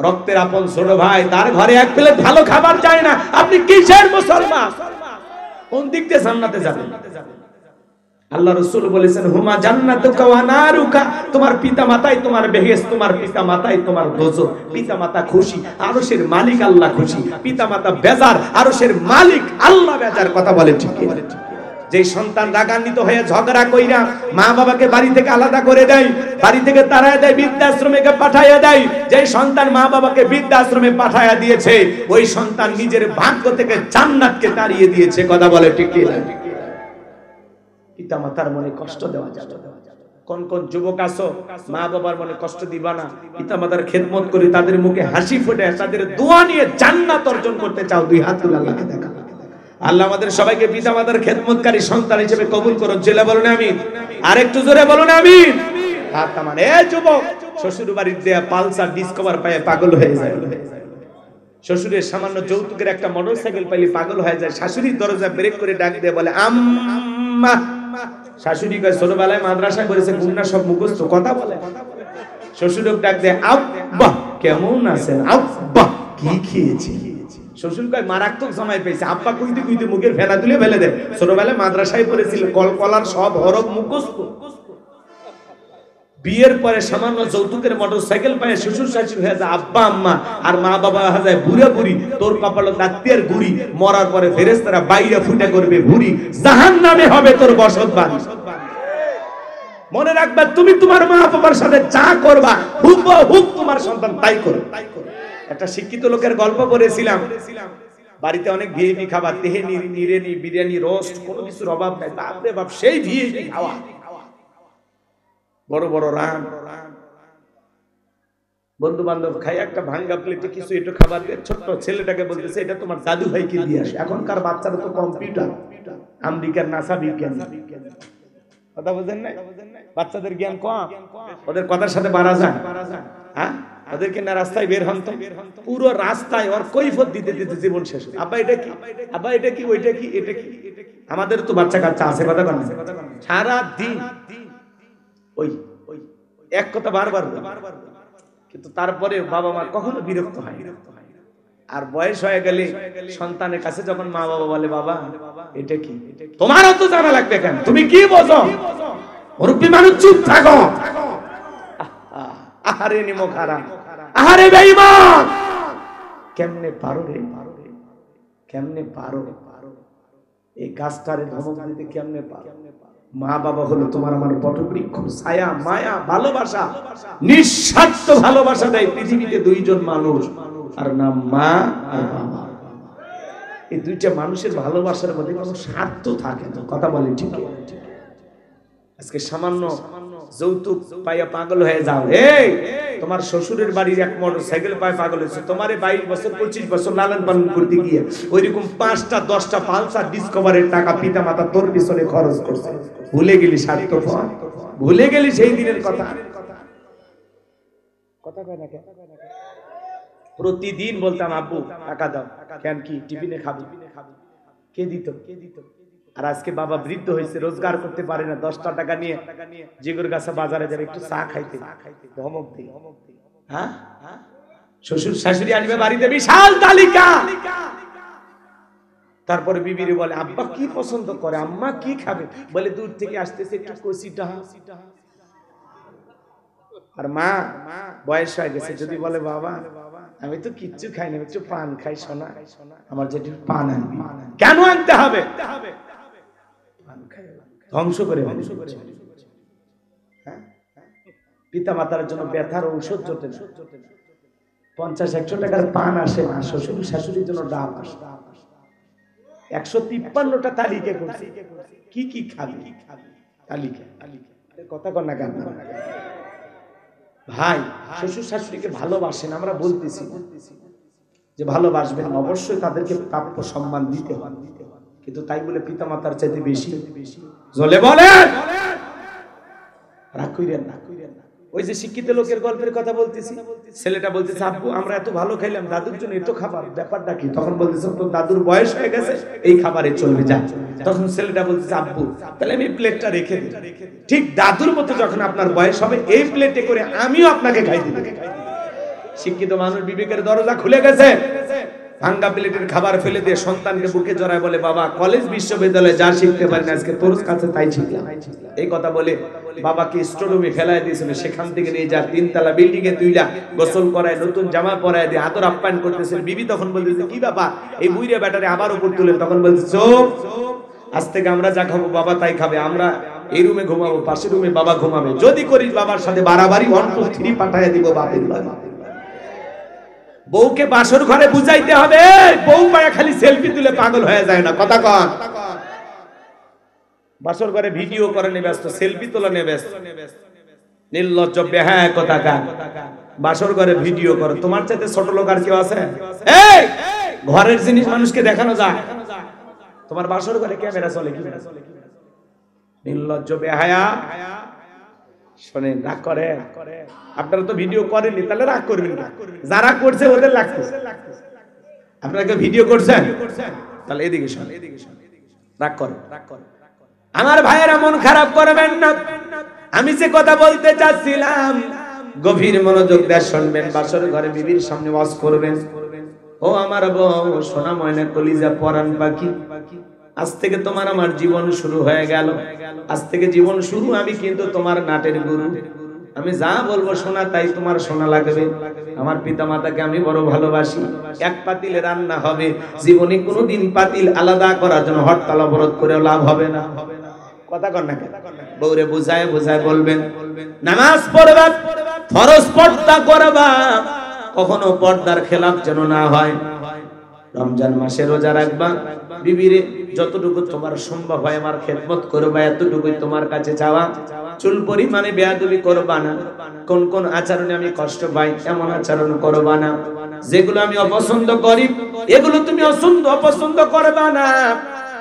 রক্তের আপন ছোট ভাই, তার ঘরে এক প্লেট ভালো খাবার যায় না, আপনি কিসের মুসলমান? কোন দিক দিয়ে জান্নাতে যাবেন? আল্লাহ রাসূল বলেছেন হুমা জান্নাতুকা ওয়া নারুকা, তোমার পিতামাতাই তোমার বেহেশত, তোমার পিতামাতাই তোমার দোজখ। পিতামাতা খুশি, আরশের মালিক আল্লাহ খুশি। পিতামাতা বেজার, আরশের মালিক আল্লাহ বেজার। কথা বলেন ঠিক কি? যেই সন্তান রাগান্বিত হয়ে ঝগড়া কইরা মা বাবাকে বাড়ি থেকে আলাদা করে দেয়, বাড়ি থেকে তাড়ায় দেয়, বৃদ্ধাশ্রমে পাঠাইয়া দেয়, যেই সন্তান মা বাবাকে বৃদ্ধাশ্রমে পাঠাইয়া দিয়েছে, ওই সন্তান নিজের ভাগ্য থেকে জান্নাতকে তাড়িয়ে দিয়েছে। কথা বলে ঠিক কি? পিতামাতার মনে কষ্ট দেওয়া যাবে। কোন কোন যুবক আছো মা বাবার মনে কষ্ট দিবা না, পিতামাতার খেদমত করে তাদের মুখে হাসি ফুটে তাদের দোয়া নিয়ে জান্নাত অর্জন করতে চাও, দুই হাত তুলে আল্লাহকে দেখা। আল্লাহ আমাদের সবাইকে পিতামাতার খেদমতকারী সন্তান হিসেবে কবুল করুন। জেলে বলুন আমিন। আর একটু জোরে বলুন আমিন। হাত নামান। এ যুবক, শ্বশুর বাড়ির দেয়া পালসার ডিসকভার পায়ে পাগল হয়ে যায়, শ্বশুরের সামান্য যৌতুকের একটা মোটরসাইকেল পাইলে পাগল হয়ে যায়, শাশুড়ির দরজা ব্রেক করে ডাক দিয়ে বলে আম্মা। শাশুড়ি কয় ছোটবেলায় মাদ্রাসা করেছে, গুণনা সব মুখস্থ, কথা বলে। শ্বশুরক ডাক দেয় আব্বা কেমন আছেন, আব্বা কি খেয়েছি। শ্বশুর কয় মারাত্মক জামাই পেয়েছে, আব্বা কইতে কইতে মুখের ফেনা তুলে ফেলে দেয়। ছোটবেলায় মাদ্রাসায় পড়েছিল, কলকলার সব হরফ মুখস্থ। বিয়ের পরে সামান্য যৌতুকের মোটরসাইকেল পায় শ্বশুর শাশুড়ি হয়ে যায় আব্বা আম্মা, আর মা বাবা হয়ে যায় বুড়া বুড়ি। তোর কপাল দাঁতের গুড়ি, মরার পরে ফেরেশতারা বাইরে ফুটে করবে ভুরি, জাহান্নামে হবে তোর বসত বাড়ি। মনে রাখবা, তুমি তোমার মা বাবার সাথে যা করবা হুবহুব তোমার সন্তান তাই করবে। একটা শিক্ষিত লোকের গল্প পড়েছিলাম, বাড়িতে অনেক ভিআইপি খাবার, তেহেনি, নিরেনি, বিরিয়ানি, রোস্ট, কোনো কিছুর অভাব নাই। বাপরে বাপ, সেই ভিআইপি খাওয়া, বড় বড় রান। বন্ধু বান্ধব খাই একটা ভাঙ্গা প্লেটে কিছু একটু খাবার দিয়ে ছোট্ট ছেলেটাকে বলতেছে এটা তোমার দাদু ভাইকে দিয়ে আসে। এখনকার বাচ্চারা তো কম্পিউটার, আমেরিকার নাসা বিজ্ঞান। কথা বুঝেন না? বাচ্চাদের জ্ঞান কম, ওদের কথার সাথে বাড়া যায়। হ্যাঁ, ওদেরকে না রাস্তায় বের হন তো পুরো রাস্তায় ওর কৈফত দিতে দিতে জীবন শেষ। আব্বা এটা কি, আব্বা এটা কি, ওইটা কি, এটা কি। আমাদের তো বাচ্চা কাচ্চা আছে, কথা বলেন, সারা দিন ওই ওই এক কথা বারবার, কিন্তু তারপরে বাবা মা কখনো বিরক্ত হয়। আর বয়স হয়ে গেলে সন্তানের কাছে যখন মা বাবা বলে বাবা এটা কি, তোমারও তো জানা লাগবে কেন, তুমি কি বোঝো, মুরব্বী মানুষ চুপ থাকো। আহারে নিমক হারাম, আহারে বেঈমান, কেমনে পারো রে, কেমনে পারো, এই গাছটারে ধমক দিতে কেমনে পারো। মা বাবা হলো তোমার আমার বটবৃক্ষ, ছায়া, মায়া, ভালোবাসা, নিঃস্বার্থ ভালোবাসা দেয় পৃথিবীতে দুইজন মানুষ, আর নাম মা আর বাবা। এই দুইটা মানুষের ভালোবাসার মধ্যে কোনো স্বার্থ থাকে না। কথা বলে ঠিক? আজকে সামান্য যৌতুক পাইয়া পাগল হয়ে যাও। এই তোমার শ্বশুরের বাড়ির এক মোটরসাইকেল পায় পাগল হয়েছে, তোমারে 22 বছর 25 বছর লালন পালন করতে গিয়ে ওইরকম 5টা 10টা পালসার ডিসকভারের টাকা পিতা মাতা তোর পিছনে খরচ করছে। ভুলে গেলি স্বার্থপর, ভুলে গেলি সেই দিনের কথা। কথা কয় না কেন? প্রতিদিন বলতাম আব্বু টাকা দাও, কেন কি টিফিনে খাবি, কে দিত, কে দিত। আর আজকে বাবা বৃদ্ধ হয়েছে, রোজগার করতে পারে না, 10টা টাকা নিয়ে জিগুর গাছে বাজারে যাবে একটু চা খাইতে, ধমক দিই। হ্যাঁ, শ্বশুর শাশুড়ি আসবে বাড়িতে, বিশাল তালিকা। তারপরে বিবিরে বলে আব্বা কি পছন্দ করে, আম্মা কি খাবে, বলে দূর থেকে আসতেছে একটু কষিটা। আর মা বয়স হয়ে গেছে, যদি বলে বাবা আমি তো কিচ্ছু খাই না, একটু পান খাই, সোনা আমার যেটি পান আনবি, কেন আনতে হবে, ধ্বংস করে। পিতা মাতার জন্য ব্যথার ঔষধ জোটে না, 50-100 টাকার পান আসে না, শ্বশুর শাশুড়ির জন্য ডাব আসে। 153টা তালিকা করছে, কি কি খাবি তালিকা। কথা কর না কেন ভাই? শ্বশুর শাশুড়িকে ভালোবাসেন, আমরা বলতেছি যে ভালোবাসবেন, অবশ্যই তাদেরকে প্রাপ্য সম্মান দিতে হবে, কিন্তু তাই বলে পিতা মাতার চাইতে বেশি জ্বলে বলেন রাগ কইরেন না। ওই যে শিক্ষিত লোকের গল্পের কথা বলতেছি, ছেলেটা বলতেছে আব্বু আমরা এত ভালো খাইলাম, দাদুর জন্য এত খাবার, ব্যাপারটা কি? তখন বলতেছে তোর দাদুর বয়স হয়ে গেছে, এই খাবারে চলবে যা। তখন ছেলেটা বলতেছে আব্বু তাহলে আমি প্লেটটা রেখে দিই, ঠিক দাদুর মতো যখন আপনার বয়স হবে এই প্লেটে করে আমিও আপনাকে খাই দিব। শিক্ষিত মানুষ বিবেকের দরজা খুলে গেছে। ভাঙ্গা প্লেটের খাবার ফেলে দিয়ে সন্তানকে বুকে জড়ায় বলে, বাবা কলেজ বিশ্ববিদ্যালয়ে যা শিখতে পারি না আজকে তোর কাছে তাই শিখলাম। এই কথা বলে বাবাকে স্টোররুমে ফেলায় দিয়েছিল, সেখান থেকে নিয়ে যা 3 তলা বিল্ডিং এ তুইলা গোসল করায়, নতুন জামা পরায় দিয়ে আদর আপ্যায়ন করতেছিল। বিবি তখন বলতেছে, কি ব্যাপার এই বুইড়া ব্যাটারে আবার উপর তুলেন? তখন বলছে, চুপ, আজ থেকে আমরা যা খাবো বাবা তাই খাবে, আমরা এই রুমে ঘুমাবো, পাশের রুমে বাবা ঘুমাবে, যদি করিস বাবার সাথে বাড়াবাড়ি 1 2 3 পাঠায় দিব বাপের বাবা। বউকে বাসর ঘরে বুঝাইতে হবে, বউ পায়া খালি সেলফি তুলে পাগল হয়ে যায় না, কথা কন। বাসর ঘরে ভিডিও করে নিয়ে ব্যস্ত, সেলফি তোলা নিয়ে ব্যস্ত, নির্লজ্জ বেহায়া কথাকার। বাসর ঘরে ভিডিও করো, তোমার চাইতে ছোট লোক আর কেউ আছে? এই ঘরের জিনিস মানুষকে দেখানো যায়, তোমার বাসর ঘরে ক্যামেরা চলে কি? নির্লজ্জ বেহায়া। শোনেন, রাগ করে, আপনারা তো ভিডিও করেননি, তাহলে রাগ করবেন না। যারা করছে ওদের লাগতেছে। আপনারা কেউ ভিডিও করছেন? তাহলে এদিকে শোন, রাগ করে। আমার ভাইয়েরা মন খারাপ করবেন না, আমি যে কথা বলতে চাচ্ছিলাম গভীর মনোযোগ দিয়ে শুনবেন। বাসর ঘরে বিবির সামনে ওয়াজ করবেন। ও আমার বউ, সোনা ময়না কলিজা পরাণ পাখি, আজ থেকে তোমার আমার জীবন শুরু হয়ে গেল। আজ থেকে জীবন শুরু, আমি কিন্তু তোমার নাটের গুরু। আমি যা বলবো শোনা তাই তোমার শোনা লাগবে। আমার পিতা মাতাকে আমি বড় ভালোবাসি। এক পাতিলে রান্না হবে, জীবনে কোনোদিন পাতিল আলাদা করার জন্য হরতাল অবরোধ করে লাভ হবে না। কথা কন না? বউরে বুঝায় বুঝায় বলবেন, নামাজ পড়বা, ফরজ পর্দা করবা, কখনো পর্দার খেলাফ যেন না হয়। রমজান মাসে রোজা রাখবা, বিবিরে যতটুকু তোমার সম্ভব হয় আমার খেদমত করবা, এতটুকুই তোমার কাছে চাওয়া। চুল পরিমাণে বেয়াদবি করবা না। কোন কোন আচরণে আমি কষ্ট পাই এমন আচরণ করবা না। যেগুলো আমি অপছন্দ করি এগুলো তুমি অপছন্দ করবা না।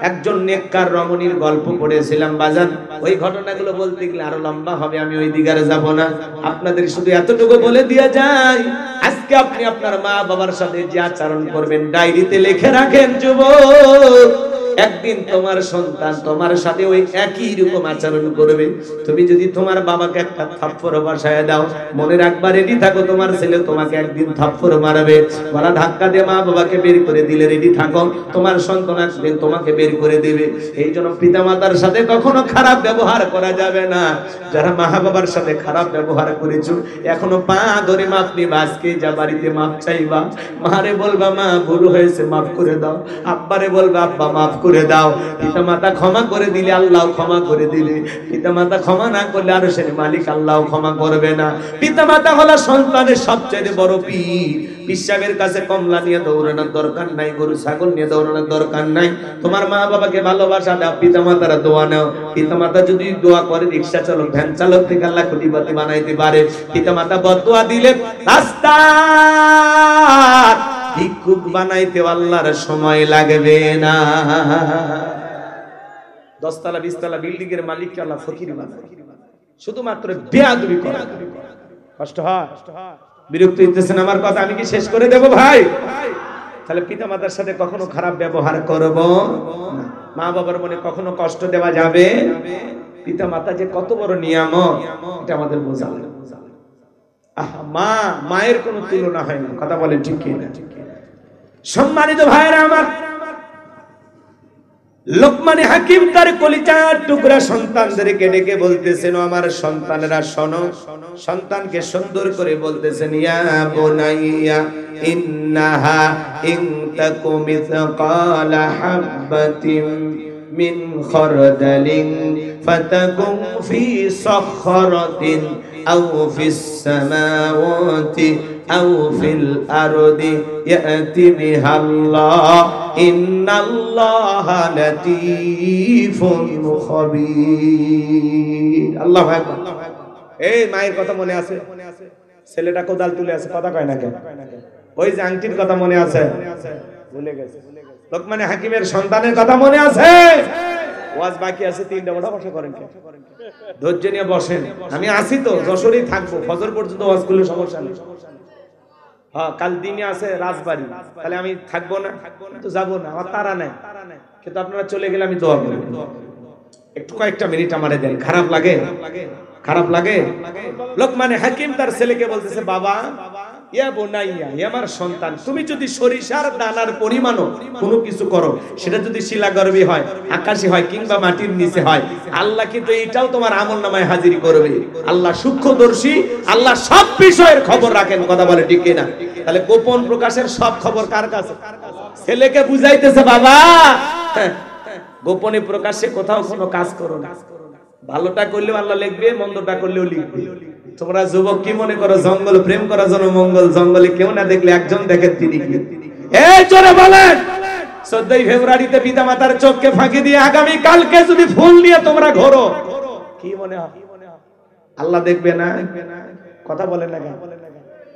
একজন নেককার রমণীর গল্প পড়েছিলাম বাজান, ওই ঘটনাগুলো বলতে গেলে আরো লম্বা হবে, আমি ওই দিকে যাব না। আপনাদের শুধু এতটুকু বলে দিয়ে যাই, আজকে আপনি আপনার মা বাবার সাথে যে আচরণ করবেন ডায়েরিতে লিখে রাখেন যুবক। একদিন তোমার সন্তান তোমার সাথে ওই একই রকম আচরণ করবে। তুমি যদি তোমার বাবাকে একটা থাপ্পড় বসায় দাও, মনে রাখবা, রেডি থাকো, তোমার ছেলে তোমাকে একদিন থাপ্পড় মারবে। বলা ধাক্কা দিয়ে মা বাবাকে বের করে দিলে রেডি থাকো, তোমার সন্তান একদিন তোমাকে বের করে দিবে। এই জন্য পিতামাতার সাথে কখনো খারাপ ব্যবহার করা যাবে না। যারা মা বাবার সাথে খারাপ ব্যবহার করেছো, এখনো পা ধরে মাপ নিবা। আজকে যা বাড়িতে মাপ চাইবা, মারে বলবা মা ভুল হয়েছে মাফ করে দাও, আব্বারে বলবা আব্বা মাফ করে দাও। পিতা মাতা ক্ষমা করে দিলে আল্লাহ ক্ষমা করে দিবে, পিতা মাতা ক্ষমা না করলে আর সে মালিক আল্লাহ ক্ষমা করবে না। পিতা মাতা হলো সন্তানের সবচেয়ে বড় পীর। পিসাবের কাছে কমলা নিয়ে দৌড়ানোর দরকার নাই, গরু ছাগল নিয়ে দৌড়ানোর দরকার নাই। তোমার মা বাবাকে ভালোবাসা দাও, পিতা মাতারা দোয়া নাও। পিতা মাতা যদি দোয়া করে রিক্সা চালক ভ্যান চালক থেকে আল্লাহ কোটিপতি বানাইতে পারে। পিতা মাতা বদদোয়া দিলে রাস্তা ভিক্ষুক বানাইতে আল্লাহর সময় লাগবে না। 10 তলা 20 তলা বিল্ডিং এর মালিককে আল্লাহ ফকির বানায়, শুধুমাত্র বেয়াদবি করে। কষ্ট হয়, বিরক্ত হইতেছেন আমার কথা, আমি কি শেষ করে দেব ভাই? তাহলে পিতা মাতার সাথে কখনো খারাপ ব্যবহার করব না। মা বাবার মনে কখনো কষ্ট দেওয়া যাবে। পিতা মাতা যে কত বড় নিয়ামত এটা আমাদের বোঝা লাগে। মা মায়ের কোনো তুলনা হয় না, কথা বলেন ঠিক কি না? সম্মানিত ভাইরা আমার, লোকমানে হাকিম তার কলিজার টুকরা সন্তানদেরকে ডেকে বলতেছেন, আমার সন্তানেরা শোনো। সন্তানকে সুন্দর করে বলতেছেন, ইয়া বুনাইয়া ইন্নাহা ইন তাকু মিসকালা হাববাতিন মিন খারদালিন ফাতাকুম ফি সাখরাতিন আও ফিস সামাওয়াতি আও ফিল আরদি ইয়াতি বিহাল্লাহ ইন্নাল্লাহা লাতীফুন খাবীর। আল্লাহু আকবার। এই মায়ের কথা মনে আছে? ছেলেটা কোদাল তুলে আছে, কথা কয় না কেন? ওই যে আংটির কথা মনে আছে? ভুলে গেছে। লোকমানে হাকিমের সন্তানের কথা মনে আছে? ওয়াজ বাকি আছে, 3টা ওটা বসে করেন কে? ধৈর্য নিয়ে বসেন, আমি আসি তো, যশোরেই থাকবো, ফজর পর্যন্ত ওয়াজ করলে সমস্যা নেই। হ্যাঁ, কাল দিনে আছে রাজবাড়ি, তাহলে আমি থাকবো না? তো যাবো না, আমার তারা নাই, কিন্তু আপনারা চলে গেলে আমি দোয়া করব। একটু কয়েকটা মিনিট আমারে দেন। খারাপ লাগে? খারাপ লাগে? লোকমানে হাকিম তার ছেলেকে বলতেছে, বাবা ইয়া বুনাইয়া, হে আমার সন্তান, তুমি যদি সরিষার দানার পরিমাণও কোনো কিছু করো, সেটা যদি শিলাগর্ভী হয়, আকাশে হয়, কিংবা মাটির নিচে হয়, আল্লাহ কিন্তু এটাও তোমার আমলনামায় হাজির করবে। আল্লাহ সূক্ষ্মদর্শী, আল্লাহ সব বিষয়ের খবর রাখেন। কথা বলে ঠিক কিনা? তাহলে গোপন প্রকাশের সব খবর কার কাছে? ছেলেকে বুঝাইতেছে, বাবা গোপনে প্রকাশ্যে কোথাও কোনো কাজ করো না। ভালোটা করলেও আল্লাহ লিখবে, মন্দটা করলেও লিখবে। তোমরা যুবক কি মনে করো জঙ্গল প্রেম করা জন্য মঙ্গল? জঙ্গলে কেউ না দেখলে একজন দেখে, তিনি কি? এই জোরে বলেন, 14 ফেব্রুয়ারিতে পিতামাতার চোখকে ফাঁকি দিয়ে আগামী কালকে যদি ফুল নিয়ে তোমরা ঘোরো, কি মনে হয় আল্লাহ দেখবে না? কথা বলেন না কেন?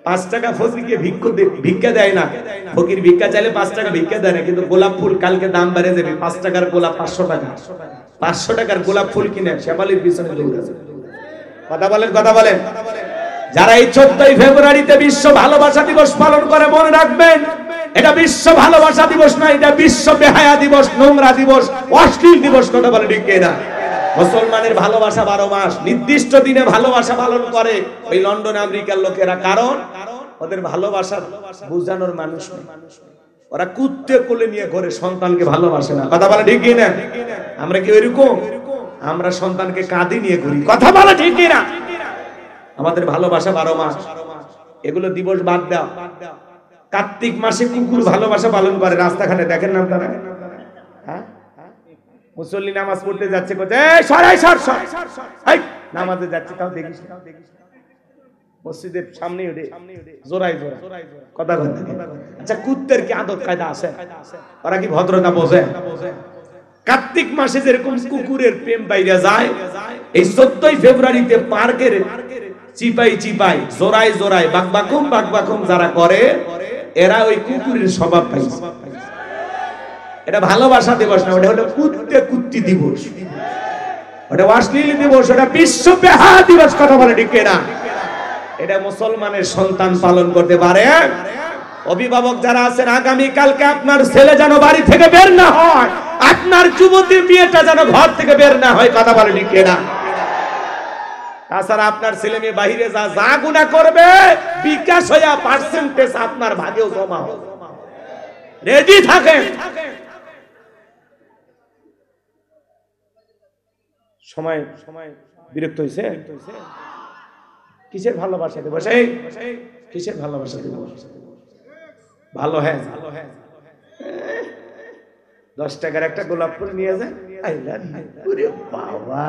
5 টাকা ফকিরকে ভিক্ষা দেয় না। ফকির ভিক্ষা চাইলে 5 টাকা ভিক্ষা দেয় না, কিন্তু গোলাপ ফুল কালকে দাম বেড়ে যাবে। 5 টাকার গোলাপ 500 টাকা, 500 টাকার গোলাপ ফুল কিনে শেফালির পিছনে দৌড়াবে। কথা বলেন, কথা বলেন। যারা এই 14 ফেব্রুয়ারিতে বিশ্ব ভালোবাসা দিবস পালন করে, মনে রাখবেন, এটা বিশ্ব ভালোবাসা দিবস না, এটা বিশ্ব বেহায়া দিবস, নোংরা দিবস, অশ্লীল দিবস। কথা বলে ঠিক না? মুসলমানের ভালোবাসা 12 মাস, নির্দিষ্ট দিনে ভালোবাসা পালন করে ওই লন্ডন আমেরিকার লোকেরা। কারণ ওদের ভালোবাসা বুঝানোর মানুষ নেই। ওরা কুত্তে কোলে নিয়ে ঘরে, সন্তানকে ভালোবাসে না। কথা বলে ঠিক না? আমরা কি ওইরকম? আমরা সন্তানকে কাঁধে নিয়ে ঘুরি। কথা বলে ঠিক না? আমাদের ভালোবাসা 12 মাস। এগুলো দিবস বাদ দাও। কার্তিক মাসে কুকুর ভালোবাসা পালন করে, রাস্তাঘাটে দেখেন না আপনারা? হ্যাঁ, মুসল্লি নামাজ পড়তে যাচ্ছে, নামাজে যাচ্ছে, তাও দেখিস না। মসজিদের সামনে জোরাই জোরাই কথা বলতে। আচ্ছা, কুত্তের কি আদত কায়দা আছে? ওরা কি ভদ্রতা বোঝে? কার্তিক মাসে যেরকম কুকুরের প্রেম বাইরে যায়, এই 14 ফেব্রুয়ারিতে পার্কের চিপাই চিপাই, জোরাই জোরাই, বাকবাকুম যারা করে, এরা ওই কুকুরের স্বভাব পাইছে। এটা ভালোবাসা দিবস না, ওটা হলো কুত্তে কুত্তি দিবস, ওটা অশ্লীল দিবস, ওটা বিশ্ব বেহায়া দিবস। কথা বলে ঠিক না? এটা মুসলমানের সন্তান পালন করতে পারে। অভিভাবক যারা আছেন, আগামী কালকে আপনার ছেলে যেন বাড়ি থেকে বের না হয়, আপনার যুবতী মেয়েটা যেন ঘর থেকে বের না হয়। কথা বলে ঠিক না? তাছাড়া আপনার ছেলে মেয়ে বাহিরে যা গুনাহ করবে, বিকাশ হইয়া পার্সেন্টেজ আপনার ভাগেও জমা হবে। রেডি থাকেন। সময় বিরক্ত হইছে? কিসের ভালোবাসা দিবস? কিসের ভালোবাসা দিবস? ভালো, হ্যাঁ 10 টাকার একটা গোলাপ ফুল নিয়ে যায়, বাবা